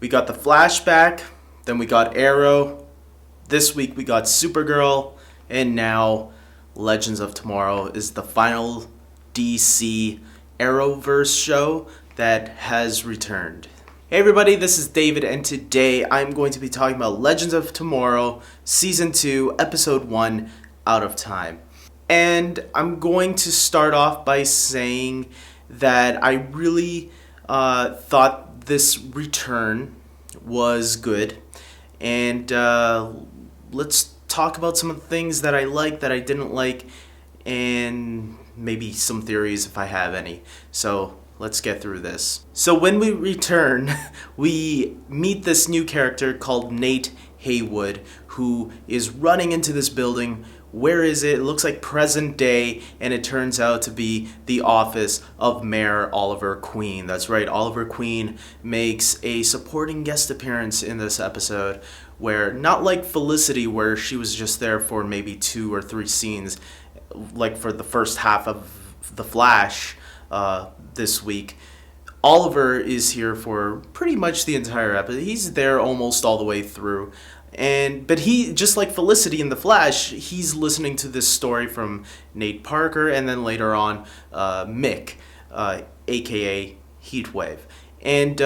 We got the flashback, then we got Arrow. This week we got Supergirl, and now Legends of Tomorrow is the final DC Arrowverse show that has returned. Hey everybody, this is David, and today I'm going to be talking about Legends of Tomorrow, Season 2, Episode 1, Out of Time. And I'm going to start off by saying that I really thought this return was good. And let's talk about some of the things that I liked, that I didn't like, and maybe some theories if I have any. So let's get through this. So when we return, we meet this new character called Nate Haywood, who is running into this building. Where is it? It looks like present day, and it turns out to be the office of Mayor Oliver Queen. That's right, Oliver Queen makes a supporting guest appearance in this episode, where, not like Felicity, where she was just there for maybe 2 or 3 scenes, like for the first half of The Flash this week. Oliver is here for pretty much the entire episode. He's there almost all the way through. But he, just like Felicity in The Flash, he's listening to this story from Nate Parker, and then later on, Mick, aka Heatwave. And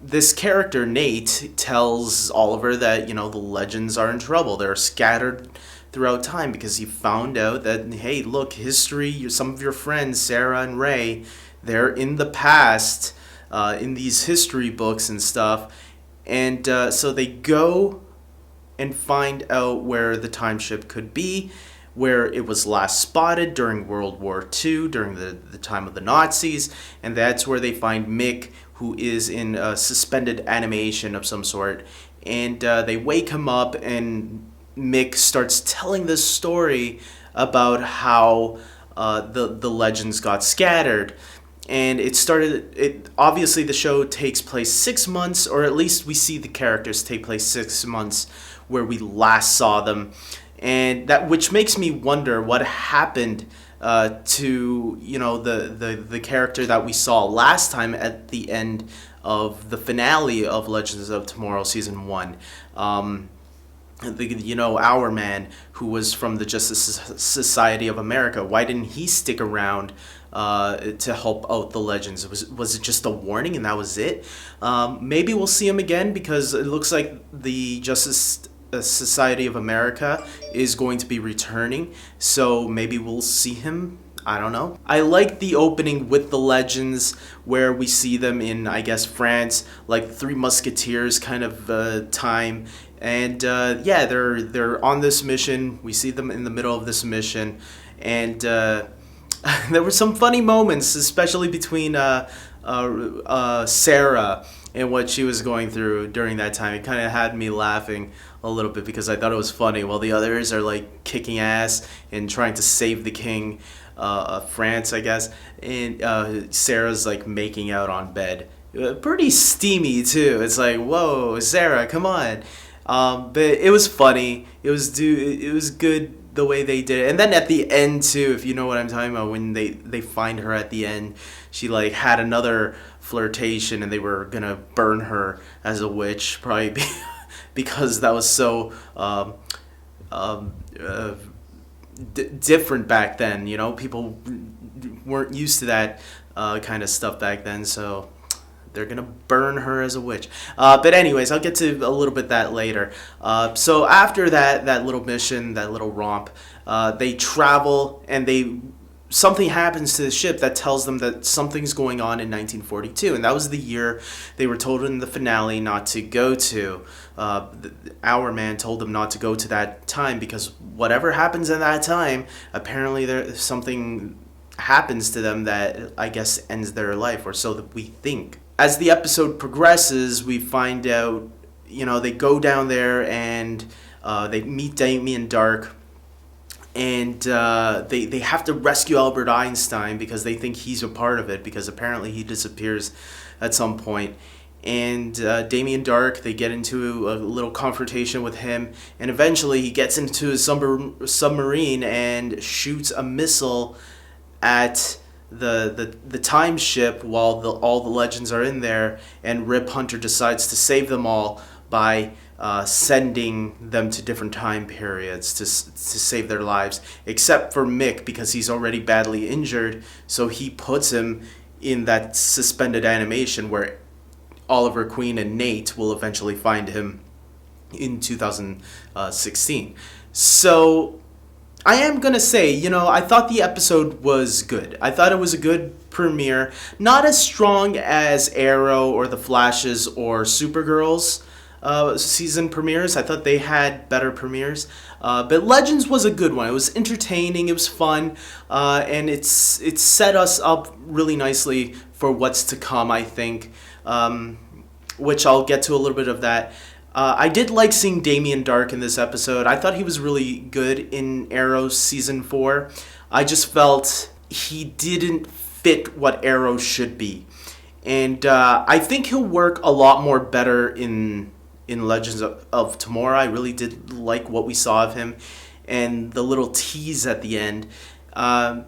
this character, Nate, tells Oliver that, the legends are in trouble. They're scattered throughout time because he found out that, hey, look, history, some of your friends, Sarah and Ray, they're in the past, in these history books and stuff. And so they go and find out where the time ship could be, where it was last spotted during World War II, during the time of the Nazis, and that's where they find Mick, who is in a suspended animation of some sort, and they wake him up, and Mick starts telling this story about how the legends got scattered. And obviously the show takes place 6 months, or at least we see the characters take place 6 months where we last saw them. And that, which makes me wonder what happened to, the character that we saw last time at the end of the finale of Legends of Tomorrow Season 1. Our man who was from the Justice Society of America. Why didn't he stick around to help out the legends? Was it just a warning and that was it? Maybe we'll see him again, because it looks like the Justice Society of America is going to be returning, so maybe we'll see him. I don't know. I like the opening with the legends, where we see them in, I guess, France, like Three Musketeers kind of time. And they're on this mission. We see them in the middle of this mission, and there were some funny moments, especially between Sarah and what she was going through during that time. It kind of had me laughing a little bit because I thought it was funny, while the others are like kicking ass and trying to save the king of France, I guess. And Sarah's like making out on bed, pretty steamy too. It's like, whoa, Sarah, come on. But it was funny. It was good the way they did it. And then at the end too, if you know what I'm talking about, when they find her at the end, she like had another flirtation, and they were gonna burn her as a witch, probably because that was so different back then. People weren't used to that kind of stuff back then, so they're gonna burn her as a witch. But anyways, I'll get to a little bit that later. So after that little mission, that little romp, they travel, and something happens to the ship that tells them that something's going on in 1942, and that was the year they were told in the finale not to go to. Our man told them not to go to that time, because whatever happens in that time, apparently something happens to them that, I guess, ends their life, or so that we think. As the episode progresses, we find out, they go down there, and they meet Damien Dark, and they have to rescue Albert Einstein because they think he's a part of it, because apparently he disappears at some point. And Damien Dark, they get into a little confrontation with him, and eventually he gets into his submarine and shoots a missile at the time ship while all the legends are in there, and Rip Hunter decides to save them all by sending them to different time periods to save their lives, except for Mick because he's already badly injured. So he puts him in that suspended animation where Oliver Queen and Nate will eventually find him in 2016. So I am going to say, I thought the episode was good. I thought it was a good premiere. Not as strong as Arrow or The Flash's or Supergirl's season premieres. I thought they had better premieres. But Legends was a good one. It was entertaining. It was fun. And it set us up really nicely for what's to come, I think. Which I'll get to a little bit of that. I did like seeing Damien Dark in this episode. I thought he was really good in Arrow Season 4. I just felt he didn't fit what Arrow should be. And I think he'll work a lot more better in Legends of Tomorrow. I really did like what we saw of him and the little tease at the end.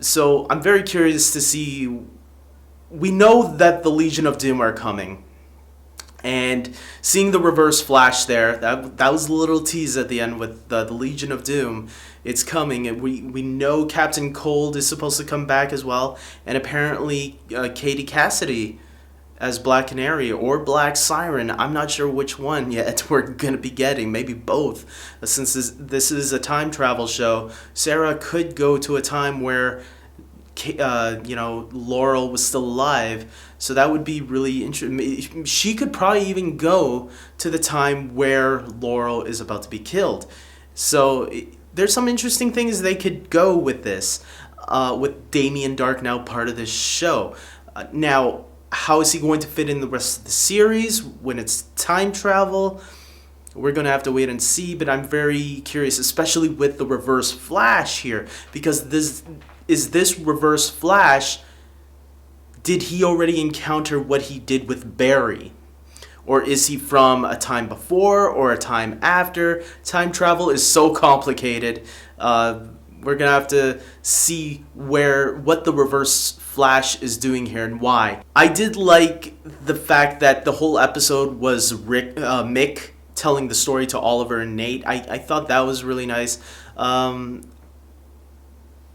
So I'm very curious to see. We know that the Legion of Doom are coming. And seeing the Reverse Flash there, that was a little tease at the end with the Legion of Doom. It's coming. And we know Captain Cold is supposed to come back as well. And apparently Katie Cassidy as Black Canary or Black Siren. I'm not sure which one yet we're going to be getting. Maybe both. Since this is a time travel show, Sarah could go to a time where Laurel was still alive. So that would be really interesting. She could probably even go to the time where Laurel is about to be killed. So there's some interesting things they could go with this, with Damien Dark now part of this show. Now, how is he going to fit in the rest of the series when it's time travel? We're going to have to wait and see, but I'm very curious, especially with the Reverse Flash here, because this Reverse Flash, did he already encounter what he did with Barry? Or is he from a time before or a time after? Time travel is so complicated. We're going to have to see what the Reverse Flash is doing here and why. I did like the fact that the whole episode was Mick telling the story to Oliver and Nate. I thought that was really nice.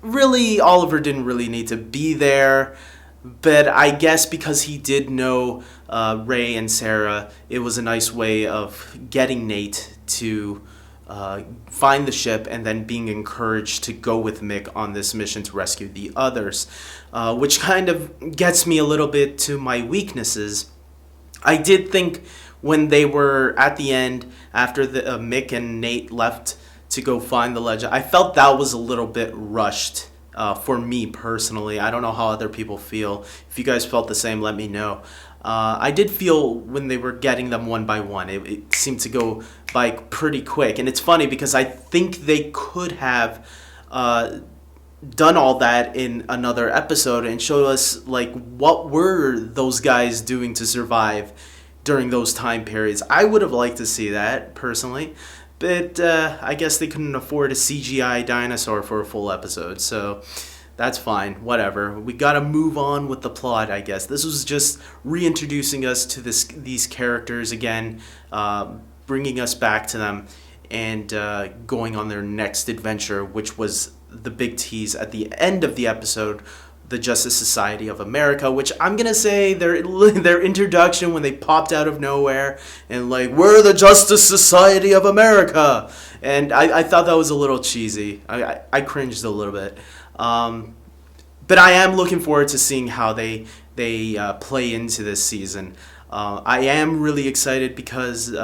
Really, Oliver didn't really need to be there. But I guess because he did know Ray and Sarah, it was a nice way of getting Nate to find the ship and then being encouraged to go with Mick on this mission to rescue the others, which kind of gets me a little bit to my weaknesses. I did think when they were at the end, after Mick and Nate left to go find the legend, I felt that was a little bit rushed. For me personally, I don't know how other people feel. If you guys felt the same, let me know. I did feel when they were getting them one by one, it seemed to go by pretty quick. And it's funny because I think they could have done all that in another episode and showed us like what were those guys doing to survive during those time periods. I would have liked to see that personally. But I guess they couldn't afford a CGI dinosaur for a full episode, so that's fine, whatever. We gotta move on with the plot, I guess. This was just reintroducing us to these characters again, bringing us back to them, and going on their next adventure, which was the big tease at the end of the episode, the Justice Society of America, which I'm going to say their introduction when they popped out of nowhere and like, we're the Justice Society of America. And I thought that was a little cheesy. I cringed a little bit. But I am looking forward to seeing how they play into this season. I am really excited because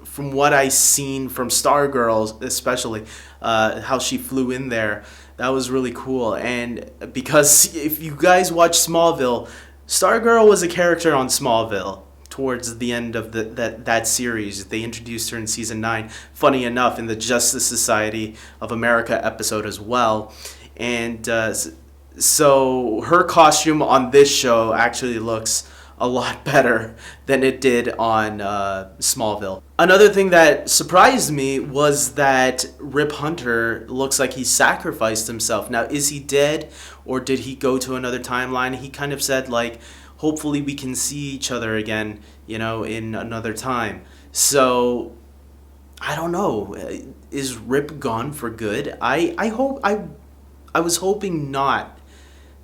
from what I've seen from Stargirl, especially, how she flew in there, that was really cool. And because if you guys watch Smallville, Stargirl was a character on Smallville towards the end of that series. They introduced her in season 9, funny enough, in the Justice Society of America episode as well. And so her costume on this show actually looks a lot better than it did on Smallville. Another thing that surprised me was that Rip Hunter looks like he sacrificed himself. Now, is he dead or did he go to another timeline? He kind of said, like, hopefully we can see each other again, you know, in another time. So, I don't know. Is Rip gone for good? I was hoping not,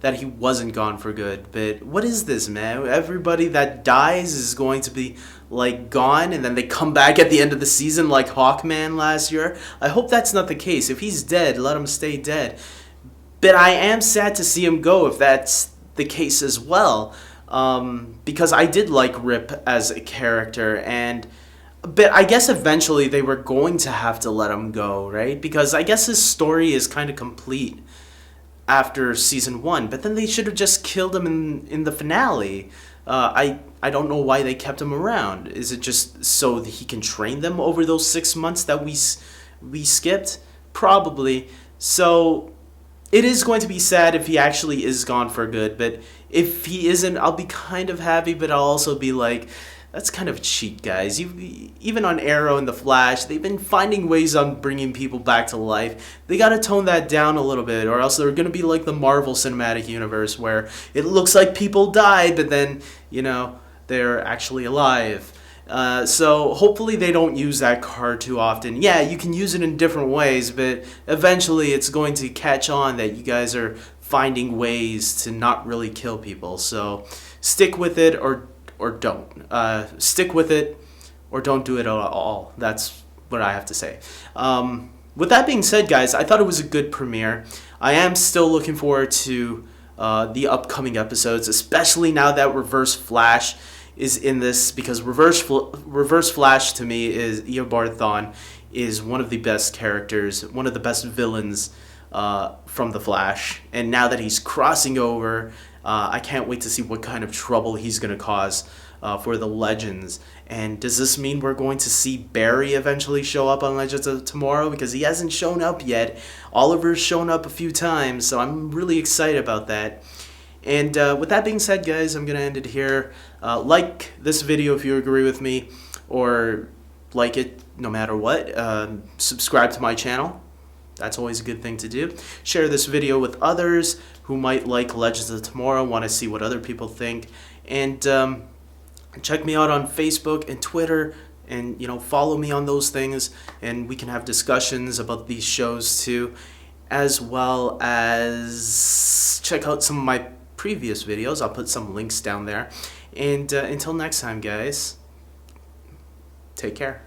that he wasn't gone for good. But what is this, man? Everybody that dies is going to be like gone and then they come back at the end of the season like Hawkman last year. I hope that's not the case. If he's dead, let him stay dead. But I am sad to see him go if that's the case as well. Because I did like Rip as a character, and but I guess eventually they were going to have to let him go, right? Because I guess his story is kind of complete after season 1, but then they should have just killed him in the finale. I don't know why they kept him around. Is it just so that he can train them over those 6 months that we skipped? Probably. So it is going to be sad if he actually is gone for good, but if he isn't, I'll be kind of happy, but I'll also be like, that's kind of cheap, guys. Even on Arrow and The Flash, they've been finding ways on bringing people back to life. They gotta tone that down a little bit, or else they're gonna be like the Marvel Cinematic Universe, where it looks like people died, but then, you know, they're actually alive. So hopefully they don't use that card too often. Yeah, you can use it in different ways, but eventually it's going to catch on that you guys are finding ways to not really kill people. So stick with it or don't. Stick with it or don't do it at all. That's what I have to say. With that being said, guys, I thought it was a good premiere. I am still looking forward to the upcoming episodes, especially now that Reverse Flash is in this, because Reverse Flash to me is Eobard Thawne is one of the best characters, one of the best villains from The Flash. And now that he's crossing over, I can't wait to see what kind of trouble he's going to cause for the Legends. And does this mean we're going to see Barry eventually show up on Legends of Tomorrow? Because he hasn't shown up yet. Oliver's shown up a few times, so I'm really excited about that. And with that being said, guys, I'm going to end it here. Like this video if you agree with me, or like it no matter what. Subscribe to my channel. That's always a good thing to do. Share this video with others who might like Legends of Tomorrow, want to see what other people think. And check me out on Facebook and Twitter, and, you know, follow me on those things, and we can have discussions about these shows too, as well as check out some of my previous videos. I'll put some links down there. And until next time, guys, take care.